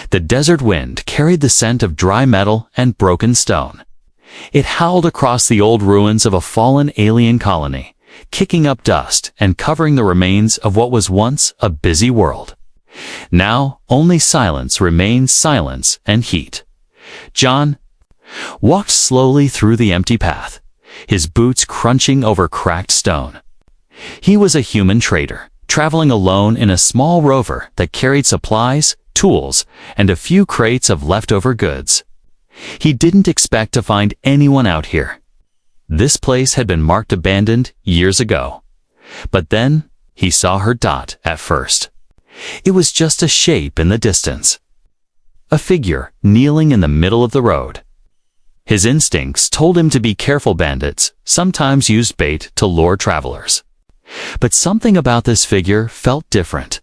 The desert wind carried the scent of dry metal and broken stone. It howled across the old ruins of a fallen alien colony, kicking up dust and covering the remains of what was once a busy world. Now, only silence remained, silence and heat. John walked slowly through the empty path, his boots crunching over cracked stone. He was a human trader, traveling alone in a small rover that carried supplies, tools, and a few crates of leftover goods. He didn't expect to find anyone out here. This place had been marked abandoned years ago. But then, he saw her dot at first. It was just a shape in the distance. A figure kneeling in the middle of the road. His instincts told him to be careful. Bandits sometimes used bait to lure travelers. But something about this figure felt different.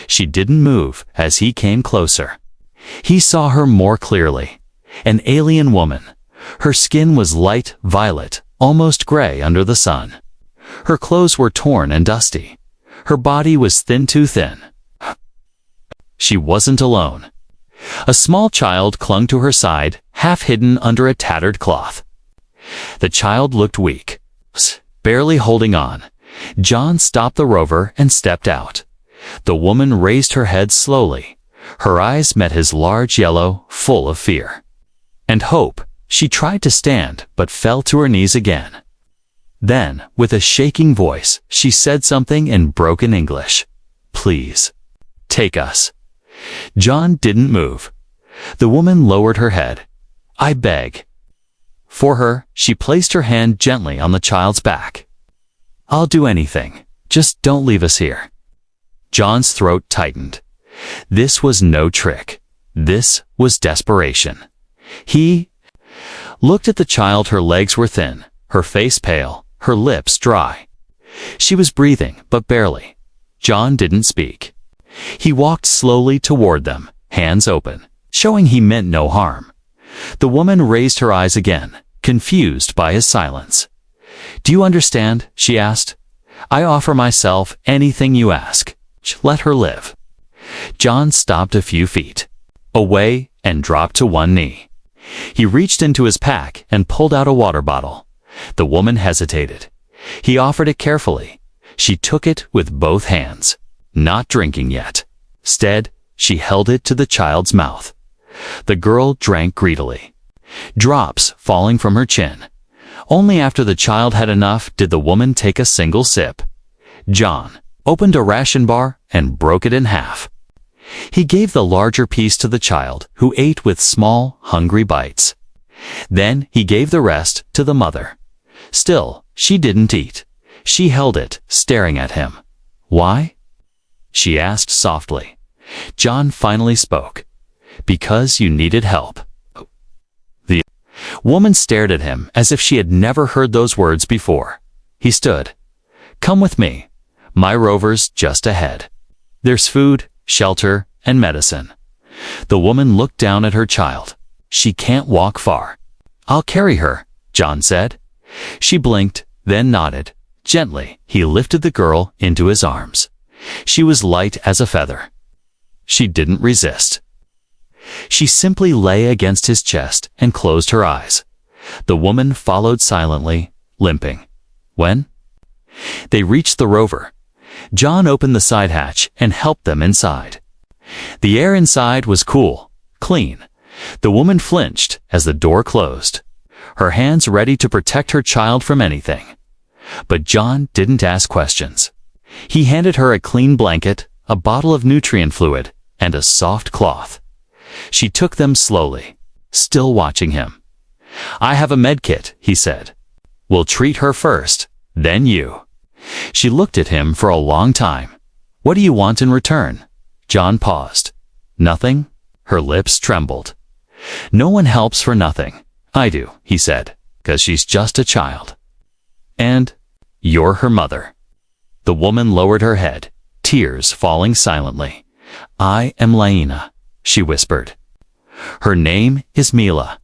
She didn't move as he came closer. He saw her more clearly. An alien woman. Her skin was light violet, almost gray under the sun. Her clothes were torn and dusty. Her body was too thin. She wasn't alone. A small child clung to her side, half hidden under a tattered cloth. The child looked weak, barely holding on. John stopped the rover and stepped out. The woman raised her head slowly. Her eyes met his large yellow, full of fear and hope. She tried to stand, but fell to her knees again. Then, with a shaking voice, she said something in broken English. "Please, take us." John didn't move. The woman lowered her head. "I beg." For her, she placed her hand gently on the child's back. "I'll do anything. Just don't leave us here." John's throat tightened. This was no trick. This was desperation. He looked at the child. Her legs were thin, her face pale, her lips dry. She was breathing, but barely. John didn't speak. He walked slowly toward them, hands open, showing he meant no harm. The woman raised her eyes again, confused by his silence. "Do you understand?" she asked. "I offer myself, anything you ask. Let her live." John stopped a few feet away and dropped to one knee. He reached into his pack and pulled out a water bottle. The woman hesitated. He offered it carefully. She took it with both hands, not drinking yet. Instead, she held it to the child's mouth. The girl drank greedily, drops falling from her chin. Only after the child had enough did the woman take a single sip. John opened a ration bar and broke it in half. He gave the larger piece to the child, who ate with small, hungry bites. Then he gave the rest to the mother. Still, she didn't eat. She held it, staring at him. "Why?" she asked softly. John finally spoke. "Because you needed help." The woman stared at him as if she had never heard those words before. He stood. "Come with me. My rover's just ahead. There's food, shelter, and medicine." The woman looked down at her child. "She can't walk far." "I'll carry her," John said. She blinked, then nodded. Gently, he lifted the girl into his arms. She was light as a feather. She didn't resist. She simply lay against his chest and closed her eyes. The woman followed silently, limping. When they reached the rover, John opened the side hatch and helped them inside. The air inside was cool, clean. The woman flinched as the door closed, her hands ready to protect her child from anything. But John didn't ask questions. He handed her a clean blanket, a bottle of nutrient fluid, and a soft cloth. She took them slowly, still watching him. "I have a med kit," he said. "We'll treat her first, then you." She looked at him for a long time. "What do you want in return?" John paused. "Nothing?" Her lips trembled. "No one helps for nothing." "I do," he said, "'cause she's just a child." "And you're her mother." The woman lowered her head, tears falling silently. "I am Laina," she whispered. "Her name is Mila."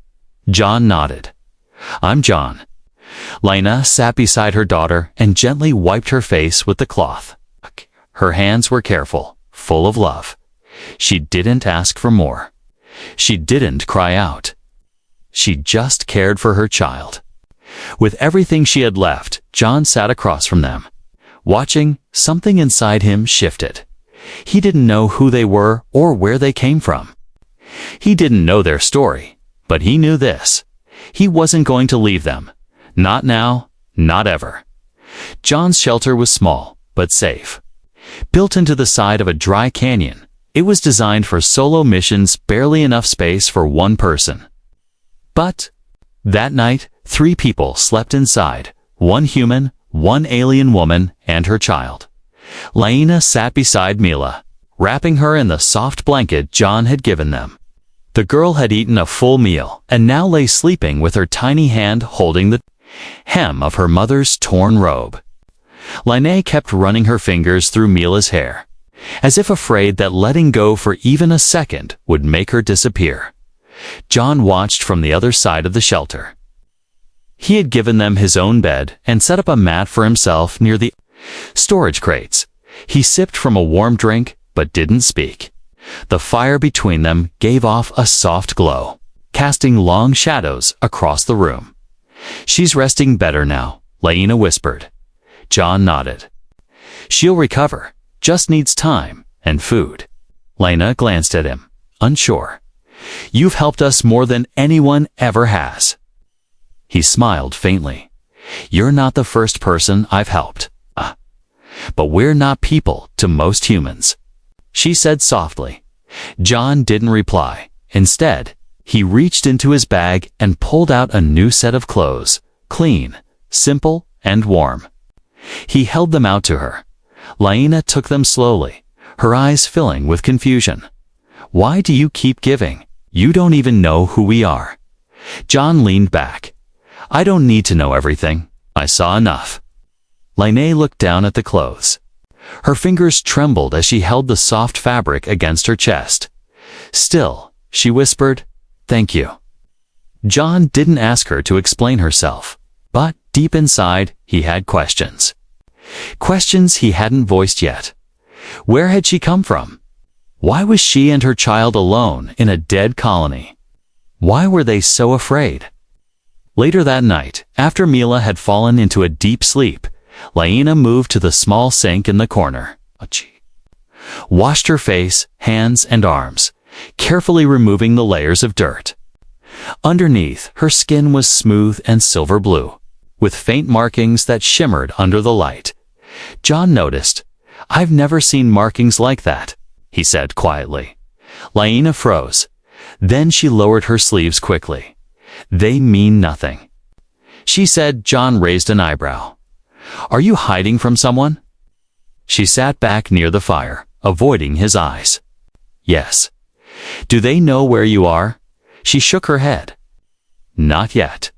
John nodded. "I'm John." Laina sat beside her daughter and gently wiped her face with the cloth. Her hands were careful, full of love. She didn't ask for more. She didn't cry out. She just cared for her child. With everything she had left, John sat across from them. Watching, something inside him shifted. He didn't know who they were or where they came from. He didn't know their story, but he knew this. He wasn't going to leave them. Not now, not ever. John's shelter was small, but safe. Built into the side of a dry canyon, it was designed for solo missions, barely enough space for one person. But that night, 3 people slept inside, 1 human, 1 alien woman, and her child. Laina sat beside Mila, wrapping her in the soft blanket John had given them. The girl had eaten a full meal and now lay sleeping with her tiny hand holding the hem of her mother's torn robe. Laina kept running her fingers through Mila's hair, as if afraid that letting go for even a second would make her disappear. John watched from the other side of the shelter. He had given them his own bed and set up a mat for himself near the storage crates. He sipped from a warm drink, but didn't speak. The fire between them gave off a soft glow, casting long shadows across the room. "She's resting better now," Laina whispered. John nodded. "She'll recover, just needs time and food." Laina glanced at him, unsure. "You've helped us more than anyone ever has." He smiled faintly. "You're not the first person I've helped. But we're not people to most humans," she said softly. John didn't reply. Instead, he reached into his bag and pulled out a new set of clothes, clean, simple, and warm. He held them out to her. Laina took them slowly, her eyes filling with confusion. "Why do you keep giving? You don't even know who we are." John leaned back. "I don't need to know everything. I saw enough." Laina looked down at the clothes. Her fingers trembled as she held the soft fabric against her chest. "Still," she whispered, "thank you." John didn't ask her to explain herself, but deep inside, he had questions. Questions he hadn't voiced yet. Where had she come from? Why was she and her child alone in a dead colony? Why were they so afraid? Later that night, after Mila had fallen into a deep sleep, Laina moved to the small sink in the corner, washed her face, hands, and arms, carefully removing the layers of dirt. Underneath, her skin was smooth and silver blue, with faint markings that shimmered under the light. John noticed. "I've never seen markings like that," he said quietly. Laina froze. Then she lowered her sleeves quickly. "They mean nothing." She said. John raised an eyebrow. "Are you hiding from someone?" She sat back near the fire, avoiding his eyes. "Yes." "Do they know where you are?" She shook her head. "Not yet.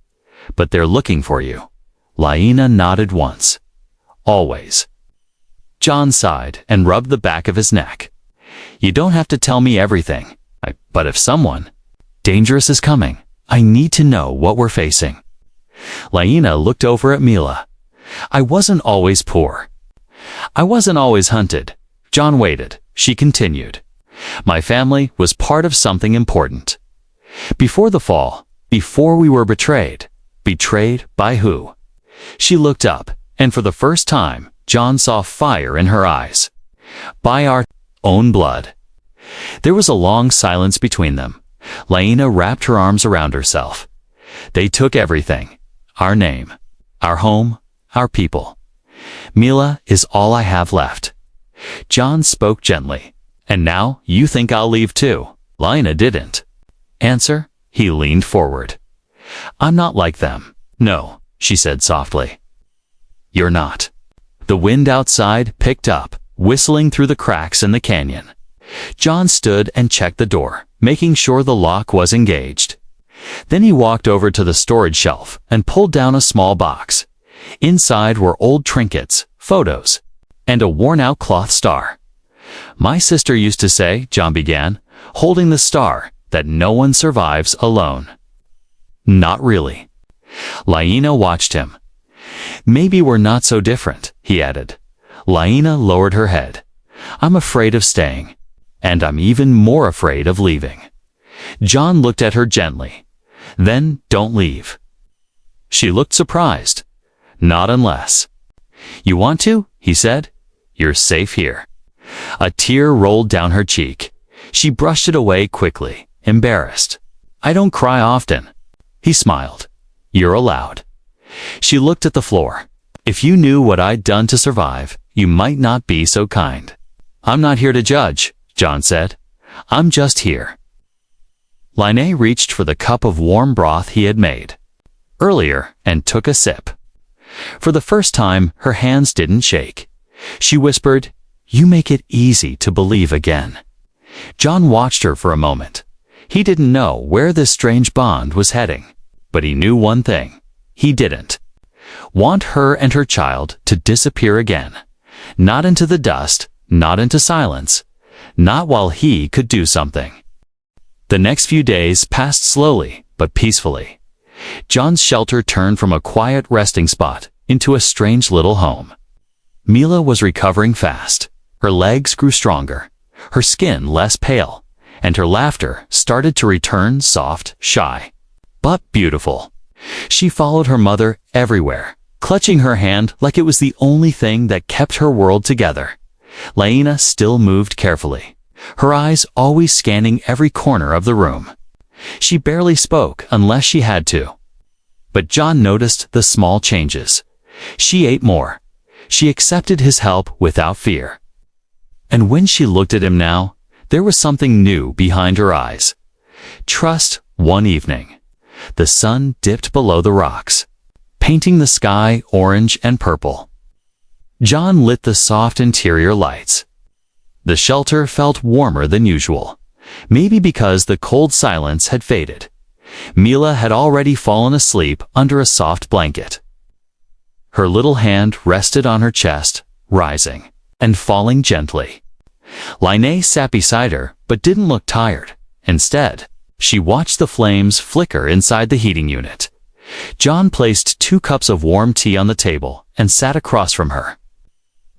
But they're looking for you." Laina nodded once. "Always." John sighed and rubbed the back of his neck. "You don't have to tell me everything. But if someone dangerous is coming, I need to know what we're facing." Laina looked over at Mila. "I wasn't always poor. I wasn't always hunted." John waited. She continued. "My family was part of something important. Before the fall, before we were betrayed. Betrayed by who?" She looked up, and for the first time, John saw fire in her eyes. "By our own blood." There was a long silence between them. Laina wrapped her arms around herself. "They took everything. Our name, our home, our people. Mila is all I have left." John spoke gently. "And now you think I'll leave too?" Laina didn't answer. He leaned forward. "I'm not like them." "No," she said softly. "You're not." The wind outside picked up, whistling through the cracks in the canyon. John stood and checked the door, making sure the lock was engaged. Then he walked over to the storage shelf and pulled down a small box. Inside were old trinkets, photos, and a worn-out cloth star. "My sister used to say," John began, holding the star, "that no one survives alone." "Not really." Laina watched him. "Maybe we're not so different," he added. Laina lowered her head. "I'm afraid of staying, and I'm even more afraid of leaving." John looked at her gently. Then, don't leave. She looked surprised. Not unless. You want to? He said. You're safe here. A tear rolled down her cheek. She brushed it away quickly, embarrassed. I don't cry often. He smiled. You're allowed. She looked at the floor. If you knew what I'd done to survive, you might not be so kind. I'm not here to judge, John said. I'm just here. Lainey reached for the cup of warm broth he had made earlier and took a sip. For the first time, her hands didn't shake. She whispered, You make it easy to believe again. John watched her for a moment. He didn't know where this strange bond was heading, but he knew one thing. He didn't want her and her child to disappear again. Not into the dust, not into silence, not while he could do something. The next few days passed slowly but peacefully. John's shelter turned from a quiet resting spot into a strange little home. Mila was recovering fast. Her legs grew stronger, her skin less pale, and her laughter started to return soft, shy, but beautiful. She followed her mother everywhere, clutching her hand like it was the only thing that kept her world together. Laina still moved carefully, her eyes always scanning every corner of the room. She barely spoke unless she had to. But John noticed the small changes. She ate more. She accepted his help without fear. And when she looked at him now, there was something new behind her eyes. Trust. One evening, the sun dipped below the rocks, painting the sky orange and purple. John lit the soft interior lights. The shelter felt warmer than usual, maybe because the cold silence had faded. Mila had already fallen asleep under a soft blanket. Her little hand rested on her chest, rising and falling gently. Lainey sat beside her but didn't look tired. Instead, she watched the flames flicker inside the heating unit. John placed 2 cups of warm tea on the table and sat across from her.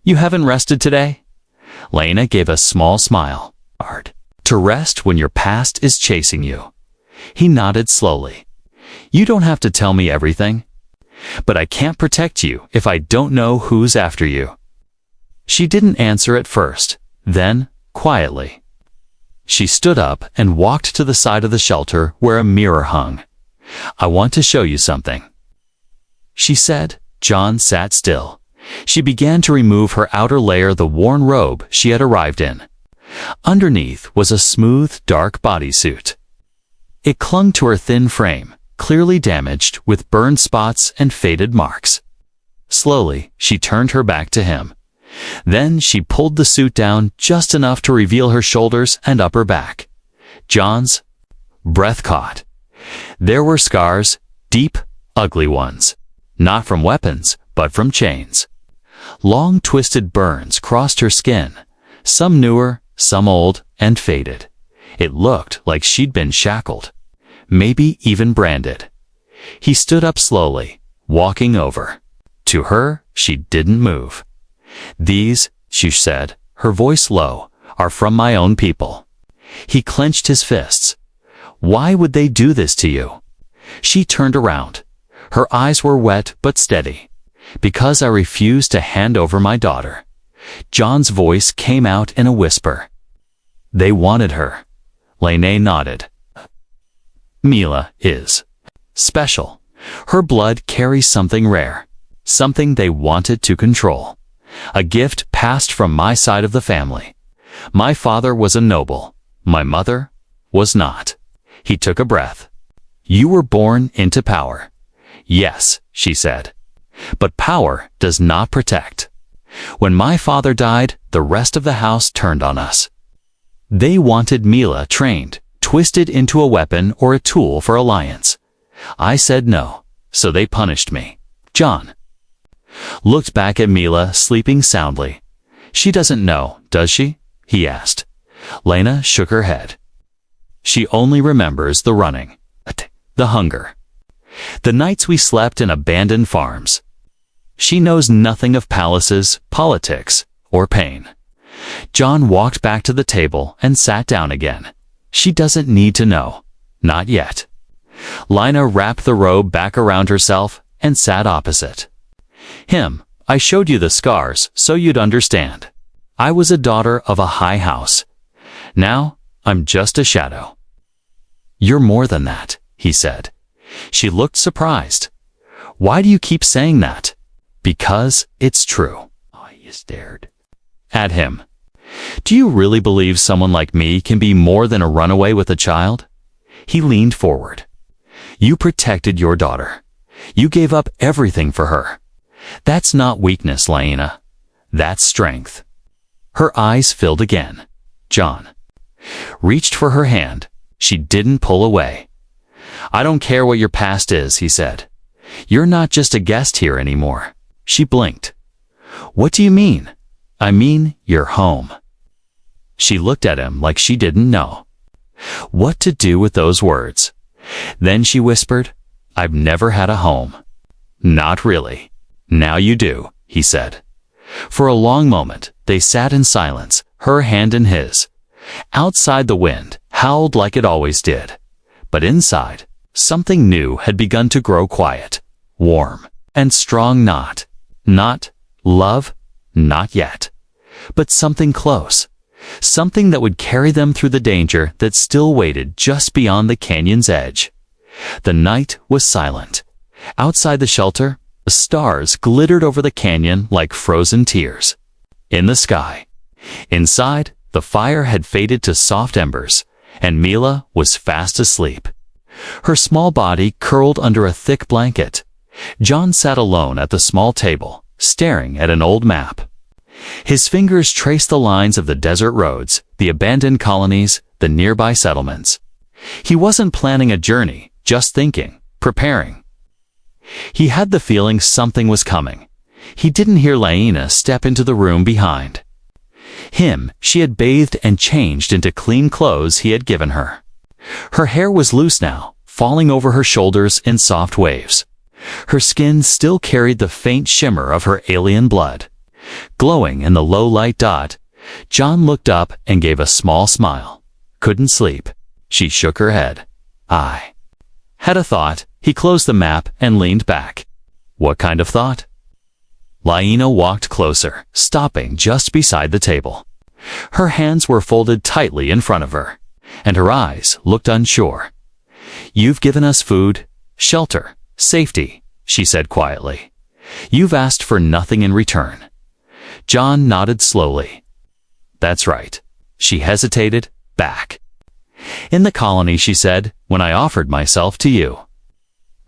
You haven't rested today? Laina gave a small smile. Hard to rest when your past is chasing you. He nodded slowly. You don't have to tell me everything. But I can't protect you if I don't know who's after you. She didn't answer at first. Then, quietly, she stood up and walked to the side of the shelter where a mirror hung. I want to show you something, she said. John sat still. She began to remove her outer layer, the worn robe she had arrived in. Underneath was a smooth, dark bodysuit. It clung to her thin frame, clearly damaged with burned spots and faded marks. Slowly, she turned her back to him. Then she pulled the suit down just enough to reveal her shoulders and upper back. John's breath caught. There were scars, deep, ugly ones. Not from weapons, but from chains. Long twisted burns crossed her skin, some newer, some old and faded. It looked like she'd been shackled, maybe even branded. He stood up slowly, walking over. To her, she didn't move. These, she said, her voice low, are from my own people. He clenched his fists. Why would they do this to you? She turned around. Her eyes were wet but steady. Because I refused to hand over my daughter. John's voice came out in a whisper. They wanted her. Lainey nodded. Mila is special. Her blood carries something rare, something they wanted to control. A gift passed from my side of the family. My father was a noble. My mother was not. He took a breath. You were born into power. Yes, she said. But power does not protect. When my father died, the rest of the house turned on us. They wanted Mila trained, twisted into a weapon or a tool for alliance. I said no, so they punished me. John looked back at Mila sleeping soundly. She doesn't know, does she? He asked. Laina shook her head. She only remembers the running, the hunger, the nights we slept in abandoned farms. She knows nothing of palaces, politics, or pain. John walked back to the table and sat down again. She doesn't need to know. Not yet. Lina wrapped the robe back around herself and sat opposite him. I showed you the scars so you'd understand. I was a daughter of a high house. Now, I'm just a shadow. You're more than that, he said. She looked surprised. Why do you keep saying that? Because it's true. He stared at him. Do you really believe someone like me can be more than a runaway with a child? He leaned forward. You protected your daughter. You gave up everything for her. That's not weakness, Lina. That's strength. Her eyes filled again. John reached for her hand. She didn't pull away. I don't care what your past is, he said. You're not just a guest here anymore. She blinked. What do you mean? I mean, you're home. She looked at him like she didn't know what to do with those words. Then she whispered, I've never had a home. Not really. Now you do, he said. For a long moment, they sat in silence, her hand in his. Outside, the wind howled like it always did. But inside, something new had begun to grow quiet, warm, and strong. Not love, not yet. But something close. Something that would carry them through the danger that still waited just beyond the canyon's edge. The night was silent. Outside the shelter, the stars glittered over the canyon like frozen tears. In the sky, inside, the fire had faded to soft embers, and Mila was fast asleep. Her small body curled under a thick blanket. John sat alone at the small table, staring at an old map. His fingers traced the lines of the desert roads, the abandoned colonies, the nearby settlements. He wasn't planning a journey, just thinking, preparing. He had the feeling something was coming. He didn't hear Lina step into the room behind him. She had bathed and changed into clean clothes he had given her. Her hair was loose now, falling over her shoulders in soft waves. Her skin still carried the faint shimmer of her alien blood. Glowing in the low light dot, John looked up and gave a small smile. Couldn't sleep. She shook her head. I had a thought. He closed the map and leaned back. What kind of thought? Lina walked closer, stopping just beside the table. Her hands were folded tightly in front of her, and her eyes looked unsure. You've given us food, shelter, safety, she said quietly. You've asked for nothing in return. John nodded slowly. That's right. She hesitated, back. In the colony, she said, when I offered myself to you.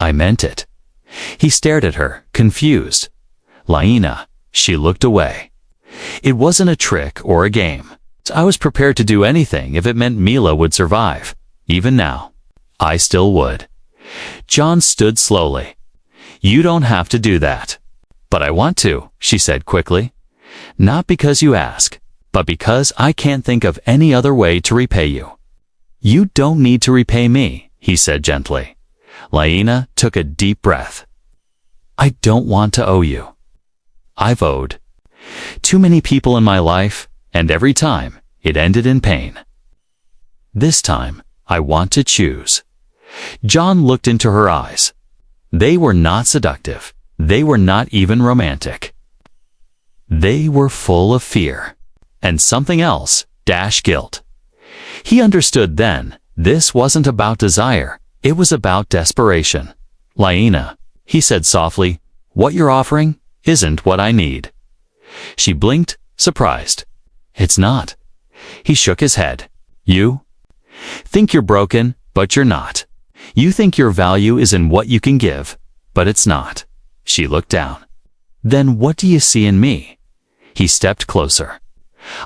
I meant it. He stared at her, confused. Lina, she looked away. It wasn't a trick or a game. I was prepared to do anything if it meant Mila would survive. Even now, I still would. John stood slowly. You don't have to do that. But I want to, she said quickly. Not because you ask, but because I can't think of any other way to repay you. You don't need to repay me, he said gently. Lina took a deep breath. I don't want to owe you. I've owed too many people in my life, and every time it ended in pain. This time, I want to choose. John looked into her eyes. They were not seductive. They were not even romantic. They were full of fear. And something else, guilt. He understood then, this wasn't about desire, it was about desperation. Lina, he said softly, what you're offering isn't what I need. She blinked, surprised. It's not. He shook his head. You think you're broken, but you're not. You think your value is in what you can give, but it's not. She looked down. Then what do you see in me? He stepped closer.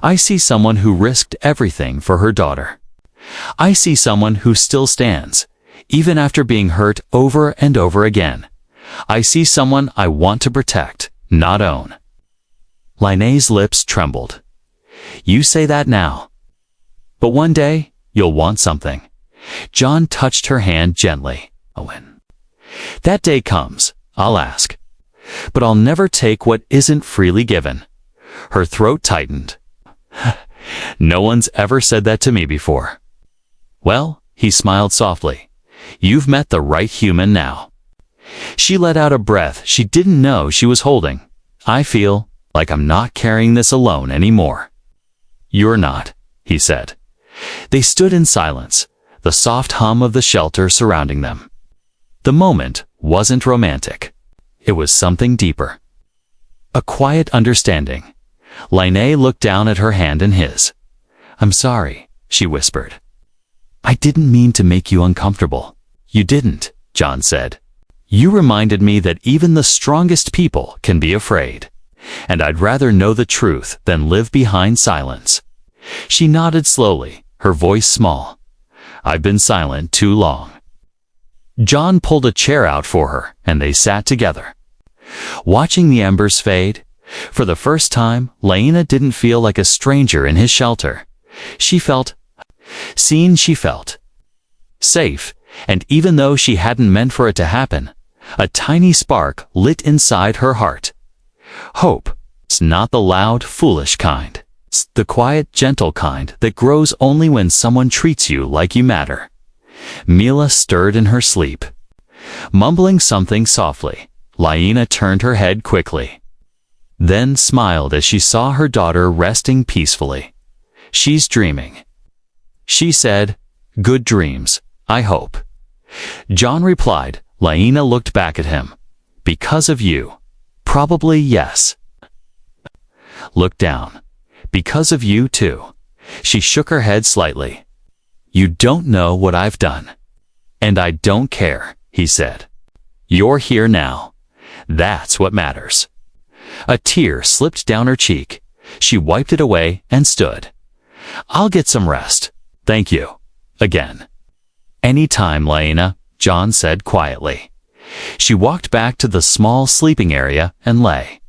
I see someone who risked everything for her daughter. I see someone who still stands, even after being hurt over and over again. I see someone I want to protect, not own. Lina's lips trembled. You say that now. But one day, you'll want something. John touched her hand gently. When that day comes, I'll ask. But I'll never take what isn't freely given. Her throat tightened. No one's ever said that to me before. Well, he smiled softly. You've met the right human now. She let out a breath she didn't know she was holding. I feel like I'm not carrying this alone anymore. You're not, he said. They stood in silence, the soft hum of the shelter surrounding them. The moment wasn't romantic. It was something deeper. A quiet understanding. Lainey looked down at her hand in his. I'm sorry, she whispered. I didn't mean to make you uncomfortable. You didn't, John said. You reminded me that even the strongest people can be afraid. And I'd rather know the truth than live behind silence. She nodded slowly, her voice small. I've been silent too long. John pulled a chair out for her, and they sat together. Watching the embers fade, for the first time, Laina didn't feel like a stranger in his shelter. She felt seen, she felt safe, and even though she hadn't meant for it to happen, a tiny spark lit inside her heart. Hope. It's not the loud, foolish kind. It's the quiet, gentle kind that grows only when someone treats you like you matter. Mila stirred in her sleep. Mumbling something softly, Laina turned her head quickly. Then smiled as she saw her daughter resting peacefully. She's dreaming. She said, good dreams, I hope. John replied. Laina looked back at him. Because of you. Probably yes. Look down. Because of you too. She shook her head slightly. You don't know what I've done. And I don't care, he said. You're here now. That's what matters. A tear slipped down her cheek. She wiped it away and stood. I'll get some rest. Thank you. Again. Any time, Laina, John said quietly. She walked back to the small sleeping area and lay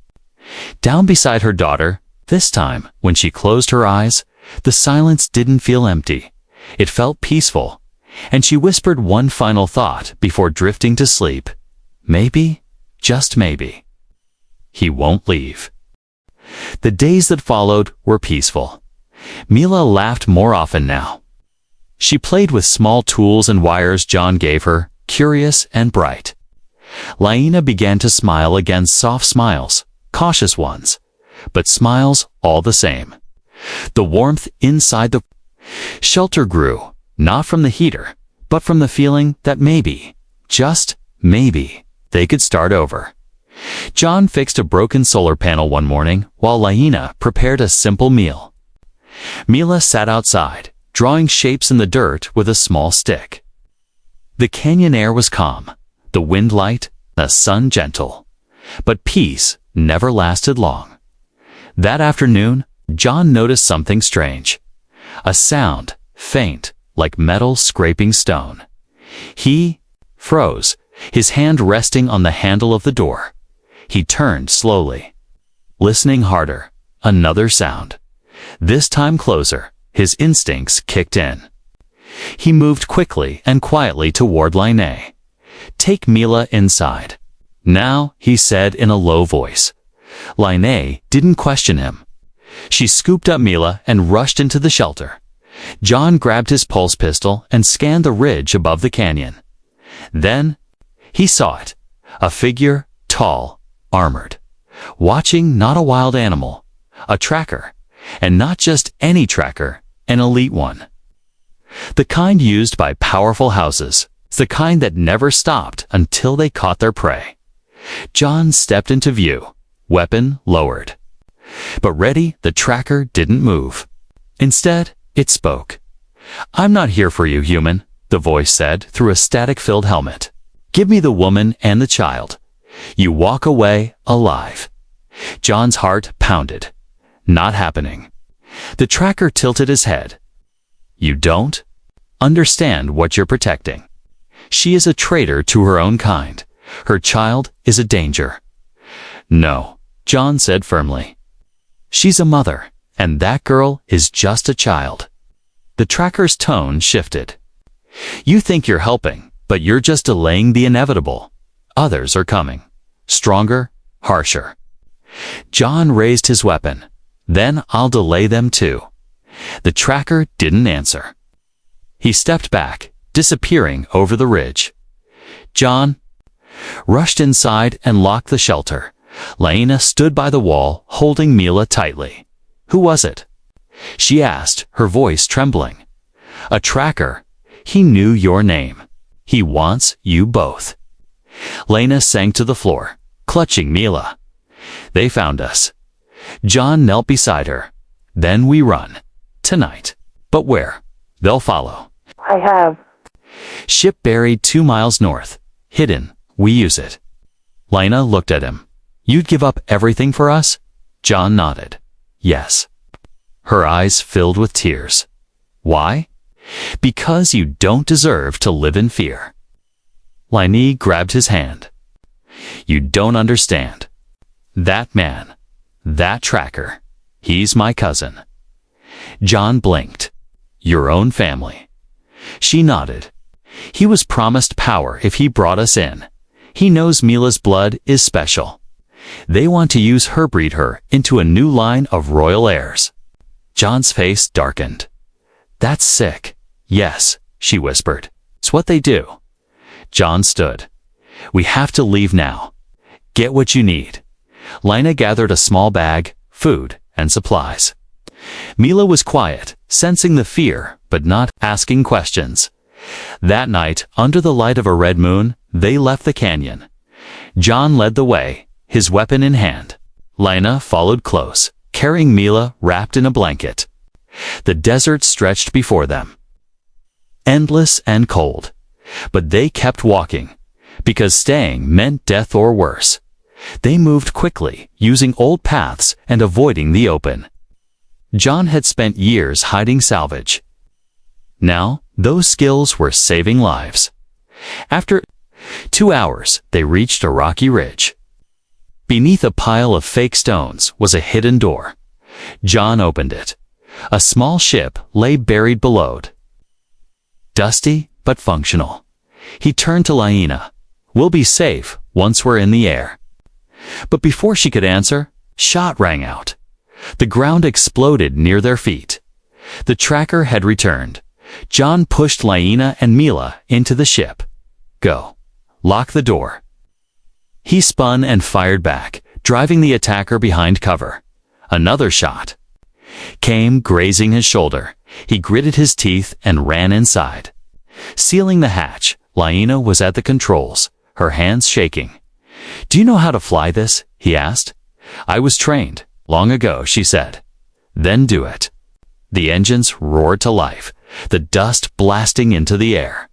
down beside her daughter. This time, when she closed her eyes, the silence didn't feel empty. It felt peaceful, and she whispered one final thought before drifting to sleep. Maybe, just maybe, he won't leave. The days that followed were peaceful. Mila laughed more often now. She played with small tools and wires John gave her, curious and bright. Laina began to smile again, soft smiles, cautious ones, but smiles all the same. The warmth inside the shelter grew, not from the heater, but from the feeling that maybe, just maybe, they could start over. John fixed a broken solar panel one morning while Laina prepared a simple meal. Mila sat outside, drawing shapes in the dirt with a small stick. The canyon air was calm, the wind light, the sun gentle. But peace never lasted long. That afternoon, John noticed something strange. A sound, faint, like metal scraping stone. He froze, his hand resting on the handle of the door. He turned slowly. Listening harder, another sound. This time closer, his instincts kicked in. He moved quickly and quietly toward Lainey. Take Mila inside. Now, he said in a low voice. Lainey didn't question him. She scooped up Mila and rushed into the shelter. John grabbed his pulse pistol and scanned the ridge above the canyon. Then, he saw it. A figure, tall, armored. Watching not a wild animal, a tracker. And not just any tracker, an elite one. The kind used by powerful houses, the kind that never stopped until they caught their prey. John stepped into view, weapon lowered. But ready, the tracker didn't move. Instead, it spoke. I'm not here for you, human, the voice said through a static-filled helmet. Give me the woman and the child. You walk away alive. John's heart pounded. Not happening. The tracker tilted his head. You don't understand what you're protecting. She is a traitor to her own kind. Her child is a danger. No, John said firmly. She's a mother, and that girl is just a child. The tracker's tone shifted. You think you're helping, but you're just delaying the inevitable. Others are coming. Stronger, harsher. John raised his weapon. Then I'll delay them too. The tracker didn't answer. He stepped back, disappearing over the ridge. John rushed inside and locked the shelter. Laina stood by the wall, holding Mila tightly. "Who was it?" she asked, her voice trembling. "A tracker. He knew your name. He wants you both." Laina sank to the floor, clutching Mila. "They found us." John knelt beside her. "Then we run. Tonight. But where? They'll follow." I have. "Ship buried 2 miles north. Hidden. We use it." Laina looked at him. "You'd give up everything for us?" John nodded. "Yes." Her eyes filled with tears. "Why?" "Because you don't deserve to live in fear." Laina grabbed his hand. "You don't understand. That man, that tracker, he's my cousin." John blinked. "Your own family." She nodded. "He was promised power if he brought us in. He knows Mila's blood is special. They want to use her, breed her into a new line of royal heirs." John's face darkened. "That's sick." "Yes," she whispered. "It's what they do." John stood. "We have to leave now. Get what you need." Laina gathered a small bag, food, and supplies. Mila was quiet, sensing the fear, but not asking questions. That night, under the light of a red moon, they left the canyon. John led the way, his weapon in hand. Laina followed close, carrying Mila wrapped in a blanket. The desert stretched before them, endless and cold. But they kept walking, because staying meant death or worse. They moved quickly, using old paths and avoiding the open. John had spent years hiding salvage. Now, those skills were saving lives. After 2 hours, they reached a rocky ridge. Beneath a pile of fake stones was a hidden door. John opened it. A small ship lay buried below. Dusty, but functional. He turned to Laina. "We'll be safe once we're in the air." But before she could answer, shot rang out. The ground exploded near their feet. The tracker had returned. John pushed Laina and Mila into the ship. "Go. Lock the door." He spun and fired back, driving the attacker behind cover. Another shot came, grazing his shoulder. He gritted his teeth and ran inside. Sealing the hatch, Laina was at the controls, her hands shaking. "Do you know how to fly this?" he asked. "I was trained long ago," she said. "Then do it." The engines roared to life, the dust blasting into the air.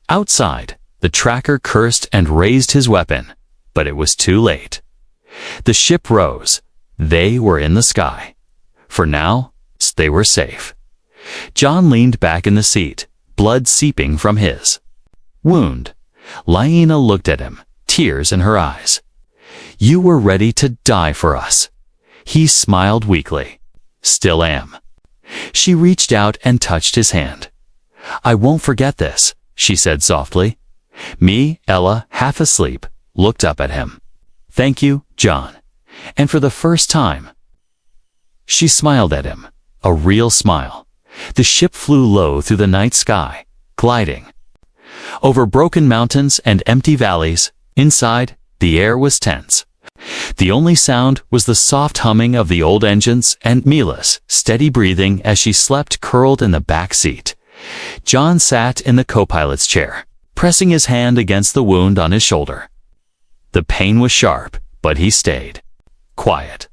Outside, the tracker cursed and raised his weapon, but it was too late. The ship rose. They were in the sky. For now, they were safe. John leaned back in the seat, blood seeping from his wound. Laina looked at him, tears in her eyes. "You were ready to die for us." He smiled weakly. "Still am." She reached out and touched his hand. "I won't forget this," she said softly. Ella, half asleep, looked up at him. "Thank you, John." And for the first time, she smiled at him, a real smile. The ship flew low through the night sky, gliding over broken mountains and empty valleys. Inside, the air was tense. The only sound was the soft humming of the old engines and Mila's steady breathing as she slept curled in the back seat. John sat in the co-pilot's chair, pressing his hand against the wound on his shoulder. The pain was sharp, but he stayed quiet.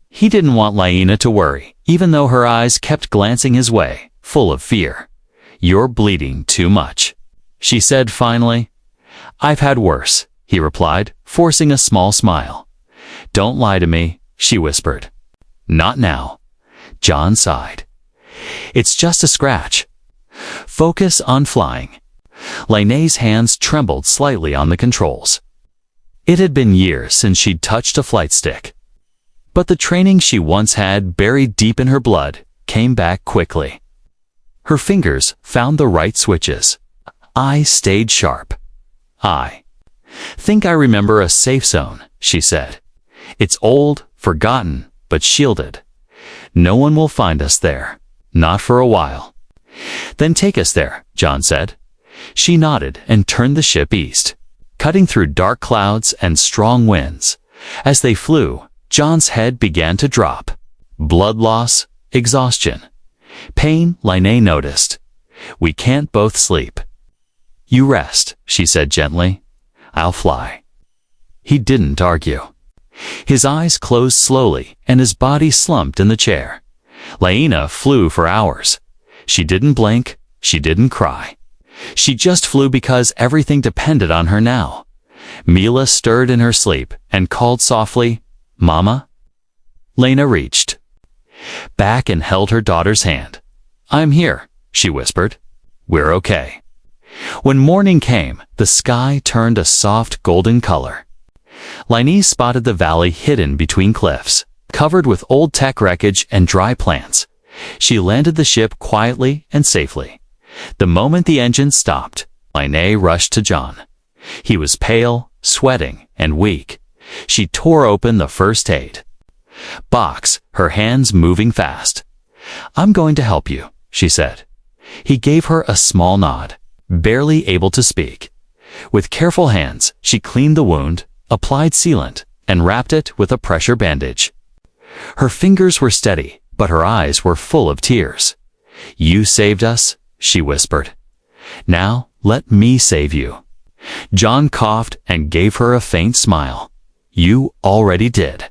He didn't want Laina to worry, even though her eyes kept glancing his way, full of fear. "You're bleeding too much," she said finally. "I've had worse," he replied, forcing a small smile. "Don't lie to me," she whispered. "Not now." John sighed. "It's just a scratch. Focus on flying." Laina's hands trembled slightly on the controls. It had been years since she'd touched a flight stick. But the training she once had buried deep in her blood came back quickly. Her fingers found the right switches. I stayed sharp. "I think I remember a safe zone," she said. "It's old, forgotten, but shielded. No one will find us there. Not for a while." Then take us there, John said. She nodded and turned the ship east, cutting through dark clouds and strong winds. As they flew, John's head began to drop. Blood loss, exhaustion. Pain, Lainey noticed. We can't both sleep. You rest, she said gently. I'll fly. He didn't argue. His eyes closed slowly and his body slumped in the chair. Laina flew for hours. She didn't blink, she didn't cry. She just flew because everything depended on her now. Mila stirred in her sleep and called softly, Mama? Lena reached back and held her daughter's hand. I'm here, she whispered. We're okay. When morning came, the sky turned a soft golden color. Lainey spotted the valley hidden between cliffs, covered with old tech wreckage and dry plants. She landed the ship quietly and safely. The moment the engine stopped, Lainey rushed to John. He was pale, sweating, and weak. She tore open the first aid box, her hands moving fast. I'm going to help you, she said. He gave her a small nod, barely able to speak. With careful hands, she cleaned the wound, applied sealant, and wrapped it with a pressure bandage. Her fingers were steady, but her eyes were full of tears. You saved us, she whispered. Now, let me save you. John coughed and gave her a faint smile. You already did.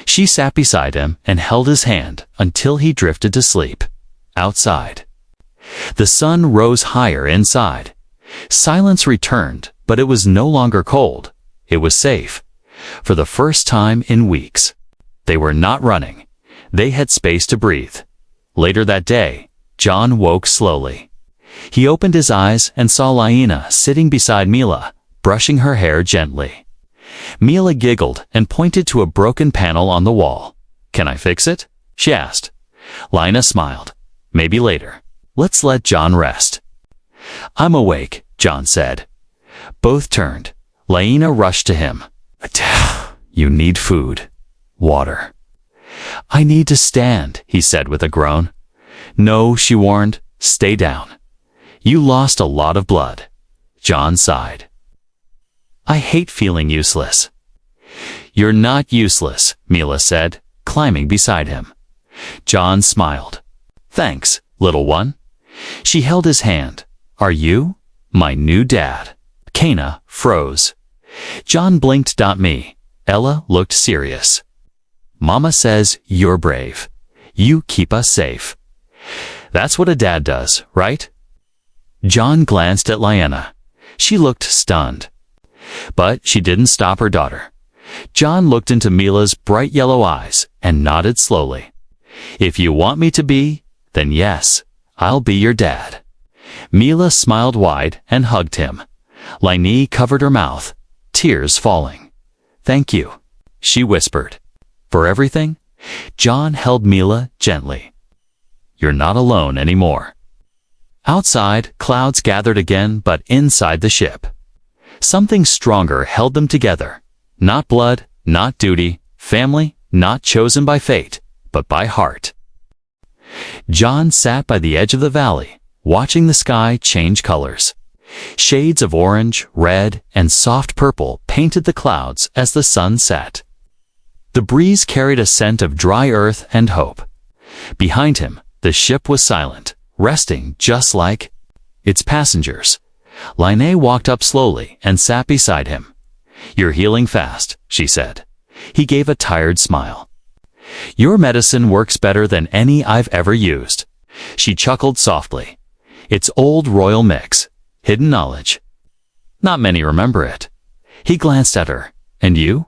She sat beside him and held his hand until he drifted to sleep. Outside. The sun rose higher inside. Silence returned, but it was no longer cold. It was safe. For the first time in weeks. They were not running. They had space to breathe. Later that day, John woke slowly. He opened his eyes and saw Laina sitting beside Mila, brushing her hair gently. Mila giggled and pointed to a broken panel on the wall. Can I fix it? She asked. Laina smiled. Maybe later. Let's let John rest. I'm awake, John said. Both turned. Laina rushed to him. You need food. Water. I need to stand, he said with a groan. No, she warned. Stay down. You lost a lot of blood. John sighed. I hate feeling useless. You're not useless, Mila said, climbing beside him. John smiled. Thanks, little one. She held his hand. Are you? My new dad. Kana froze. John blinked. Me. Ella looked serious. Mama says you're brave. You keep us safe. That's what a dad does, right? John glanced at Laina. She looked stunned. But she didn't stop her daughter. John looked into Mila's bright yellow eyes and nodded slowly. If you want me to be, then yes, I'll be your dad. Mila smiled wide and hugged him. Lainey covered her mouth, tears falling. Thank you, she whispered. For everything? John held Mila gently. You're not alone anymore. Outside, clouds gathered again, but inside the ship. Something stronger held them together. Not blood, not duty, family, not chosen by fate, but by heart. John sat by the edge of the valley, watching the sky change colors. Shades of orange, red, and soft purple painted the clouds as the sun set. The breeze carried a scent of dry earth and hope. Behind him, the ship was silent, resting just like its passengers. Lainey walked up slowly and sat beside him. You're healing fast, she said. He gave a tired smile. Your medicine works better than any I've ever used. She chuckled softly. It's old royal mix, hidden knowledge. Not many remember it. He glanced at her. And you?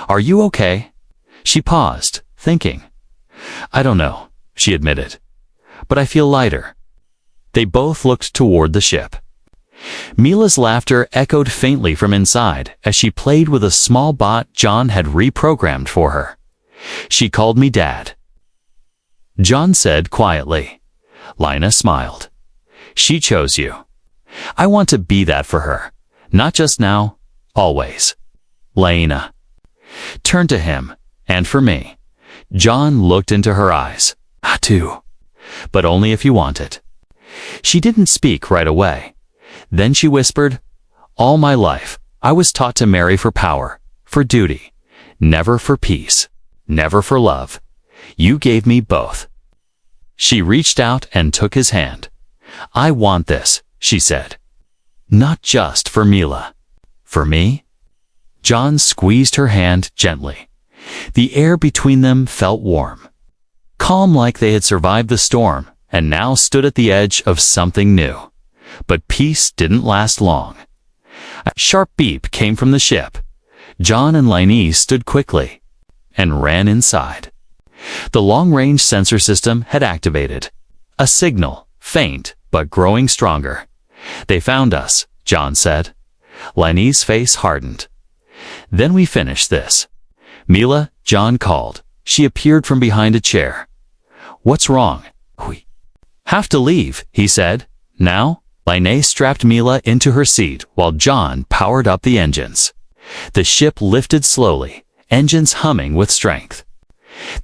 Are you okay? She paused, thinking. I don't know, she admitted. But I feel lighter. They both looked toward the ship. Mila's laughter echoed faintly from inside as she played with a small bot John had reprogrammed for her. She called me Dad. John said quietly. Laina smiled. She chose you. I want to be that for her. Not just now, always. Laina turned to him, and for me. John looked into her eyes. I too. but only if you want it. She didn't speak right away. Then she whispered, "All my life, I was taught to marry for power, for duty, never for peace, never for love. You gave me both." She reached out and took his hand. "I want this," she said. "Not just for Mila. For me?" John squeezed her hand gently. The air between them felt warm, calm, like they had survived the storm and now stood at the edge of something new. But peace didn't last long. A sharp beep came from the ship. John and Lainey stood quickly and ran inside. The long-range sensor system had activated. A signal, faint but growing stronger. "They found us," John said. Lainey's face hardened. "Then we finish this." "Mila," John called. She appeared from behind a chair. "What's wrong?" "We have to leave," he said. "Now?" Lainey strapped Mila into her seat while John powered up the engines. The ship lifted slowly, engines humming with strength.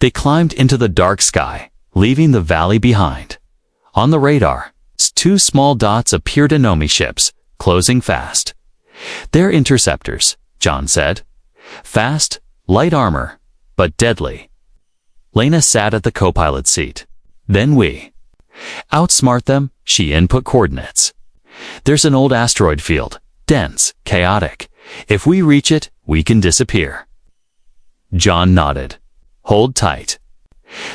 They climbed into the dark sky, leaving the valley behind. On the radar, two small dots appeared, enemy ships, closing fast. "They're interceptors," John said. "Fast, light armor, but deadly." Lena sat at the co-pilot seat. "Then we outsmart them," she input coordinates. "There's an old asteroid field, dense, chaotic. If we reach it, we can disappear." John nodded. "Hold tight."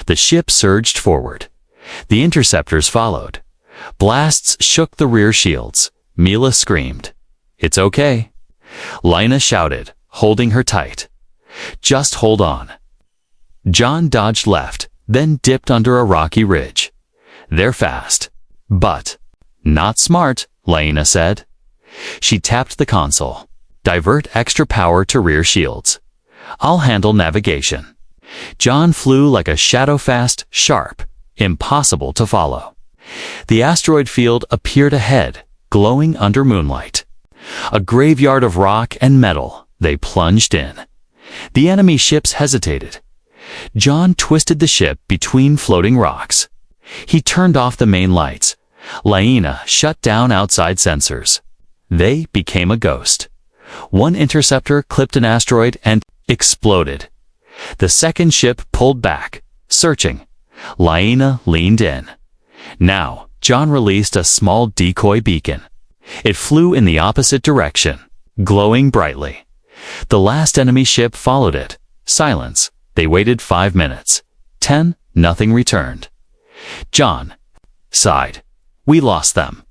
The ship surged forward. The interceptors followed. Blasts shook the rear shields. Mila screamed. "It's okay." Lena shouted, holding her tight. "Just hold on." John dodged left, then dipped under a rocky ridge. "They're fast, but not smart," Lena said. She tapped the console. "Divert extra power to rear shields. I'll handle navigation." John flew like a shadow, fast, sharp, impossible to follow. The asteroid field appeared ahead, glowing under moonlight. A graveyard of rock and metal, they plunged in. The enemy ships hesitated. John twisted the ship between floating rocks. He turned off the main lights. Lena shut down outside sensors. They became a ghost. One interceptor clipped an asteroid and exploded. The second ship pulled back, searching. Lena leaned in. Now, John released a small decoy beacon. It flew in the opposite direction, glowing brightly. The last enemy ship followed it. Silence. They waited 5 minutes. 10, nothing returned. John sighed. "We lost them."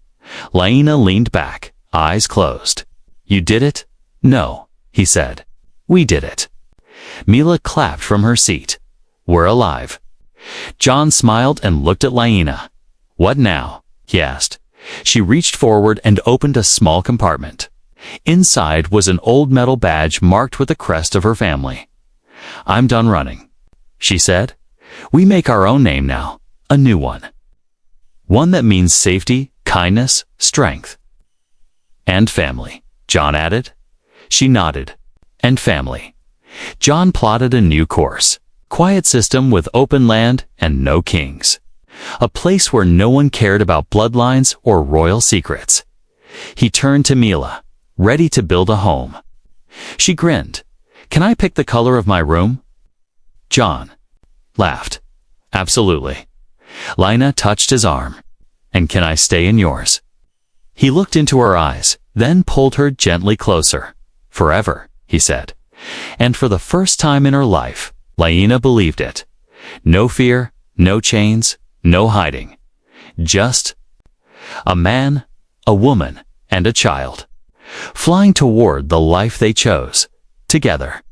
Lena leaned back, eyes closed. "You did it?" "No," he said. "We did it." Mila clapped from her seat. "We're alive." John smiled and looked at Lena. "What now?" he asked. She reached forward and opened a small compartment. Inside was an old metal badge marked with the crest of her family. "I'm done running," she said. "We make our own name now, a new one. One that means safety, kindness, strength." "And family," John added. She nodded. "And family." John plotted a new course. Quiet system with open land and no kings. A place where no one cared about bloodlines or royal secrets. He turned to Mila, ready to build a home. She grinned. "Can I pick the color of my room?" John laughed. "Absolutely." Lena touched his arm. "And can I stay in yours?" He looked into her eyes, then pulled her gently closer. "Forever," he said. And for the first time in her life, Lena believed it. No fear, no chains, no hiding. Just a man, a woman, and a child, flying toward the life they chose, together.